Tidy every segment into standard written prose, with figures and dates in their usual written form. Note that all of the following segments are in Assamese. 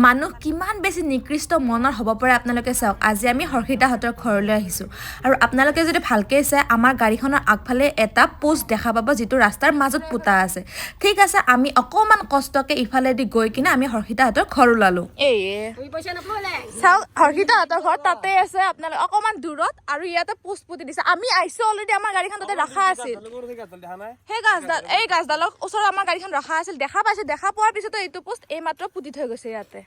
মানুহ কিমান বেছি নিকৃষ্ট মনৰ হ'ব পাৰে আপোনালোকে চাওক আজি আমি হৰ্ষিতাহঁতৰ ঘৰলৈ আহিছোঁ আৰু আপোনালোকে যদি ভালকৈ চাই আমাৰ গাড়ীখনৰ আগফালে এটা পোষ্ট দেখা পাব যিটো ৰাস্তাৰ মাজত পোতা আছে ঠিক আছে আমি অকণমান কষ্টকৈ ইফালেদি গৈ কিনে আমি হৰ্ষিতাহঁতৰ ঘৰ ওলালোঁ চাওক হৰ্ষিতাহঁতৰ ঘৰ তাতে আছে আপোনালোকে অকণমান দূৰত আৰু ইয়াতে পোষ্ট পুতি দিছে আমি আহিছোঁ অলৰেডি আমাৰ গাড়ীখন তাতে ৰখা আছিল সেই গাছডাল এই গাছডালৰ ওচৰত আমাৰ গাড়ীখন ৰখা আছিল দেখা পাইছে দেখা পোৱাৰ পিছতো এইটো পোষ্ট এইমাত্ৰ পুতি থৈ গৈছে ইয়াতে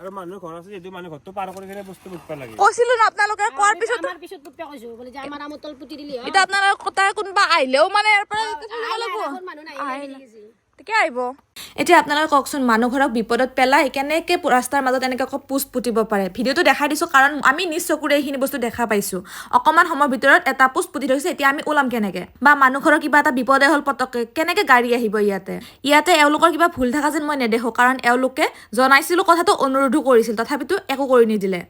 আৰু মানুহ ঘৰ আছে যদি মানুহ ঘৰটো পাৰ কৰি কিনে বস্তু বুকবা লাগে কৈছিলো না আপোনালোকে কোৱাৰ পিছত আমাৰ পিছত পুতপা কৈছো বলে যে আমাৰ আমতল পুতি দিলি এটা আপোনালোকৰ কথা কোনোবা আহিলেও মানে ইয়াৰ পৰা মানুহ নাই ঠিকে আহিব এতিয়া আপোনালোকে কওকচোন মানুহ ঘৰক বিপদত পেলাই কেনেকৈ ৰাস্তাৰ মাজত এনেকৈ আকৌ পোষ্ট পুতিব পাৰে ভিডিঅ'টো দেখাই দিছোঁ কাৰণ আমি নিজ চকুৰে এইখিনি বস্তু দেখা পাইছোঁ অকণমান সময়ৰ ভিতৰত এটা পোষ্ট পুতি থৈছে এতিয়া আমি ওলাম কেনেকৈ বা মানুহ ঘৰৰ কিবা এটা বিপদে হ'ল পটককৈ কেনেকৈ গাড়ী আহিব ইয়াতে এওঁলোকৰ কিবা ভুল থকা যেন মই নেদেখোঁ কাৰণ এওঁলোকে জনাইছিলোঁ কথাটো অনুৰোধো কৰিছিল তথাপিতো একো কৰি নিদিলে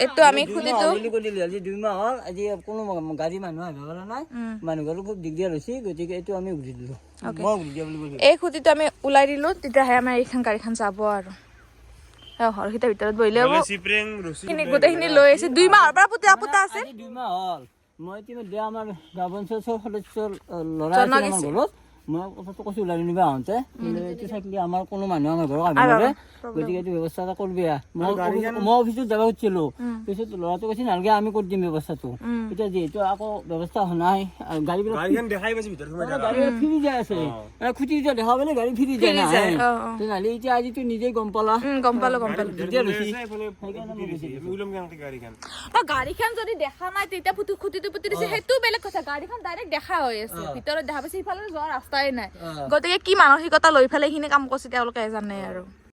এইটো আমি খুলিতো আজি 2 মাহ হ'ল আজি কোনো গাড়ী মানুহ আহিব পৰা নাই মানুহ ঘৰৰ খুব দিগদাৰ হৈছে গতিকে এইটো আমি ঘূৰি দিলোঁ মই ঘূৰি দিয়া বুলি কৈছোঁ এই খুঁটিটো আমি ওলাই দিলোঁ তেতিয়াহে আমাৰ এইখন গাড়ীখন যাব আৰু হৰ্ষিতাৰ ভিতৰত বহিলে হ'ব গোটেইখিনি লৈ আহিছে 2 মাহৰ পৰা পোতা আছে 2 মাহ হ'ল মই ইতিমধ্যে আমাৰ গাঁও পঞ্চায়তৰ সদস্যৰ ল'ৰা আছে আমাৰ ঘৰত মই কথাটো কৈছোঁ ওলাই নিবা আহোঁতে এইটো থাকিলে আমাৰ কোনো মানুহ আমাৰ ঘৰত আহিব নোৱাৰে গতিকে এইটো ব্যৱস্থা এটা কৰবি মই অফিচত যাব খুজিছিলোঁ পিছত ল'ৰাটো কৈছে নালাগে আমি কৰি দিম ব্যৱস্থাটো এতিয়া যিহেতু আকৌ ব্যৱস্থা হোৱা নাই গাড়ীবিলাক দেখাই পাইছে ভিতৰত গাড়ী ফিৰি যায় আছে খুটি এতিয়া দেখা পালে গাড়ী ফিৰি যায় না তেনেহ'লে এতিয়া আজিতো নিজেই গম পালা গম পালোঁ গাড়ীখন যদি দেখা নাই তেতিয়া খুঁটিটো পুতি দিছে সেইটো বেলেগ কথা গাড়ীখন ডাইৰেক্ট দেখা হৈ আছে ভিতৰত দেখা পাইছে সিফালে যোৱা ৰাস্তাই নাই গতিকে কি মানসিকতা লৈ পেলাই এইখিনি কাম কৰিছে তেওঁলোকে জানে আৰু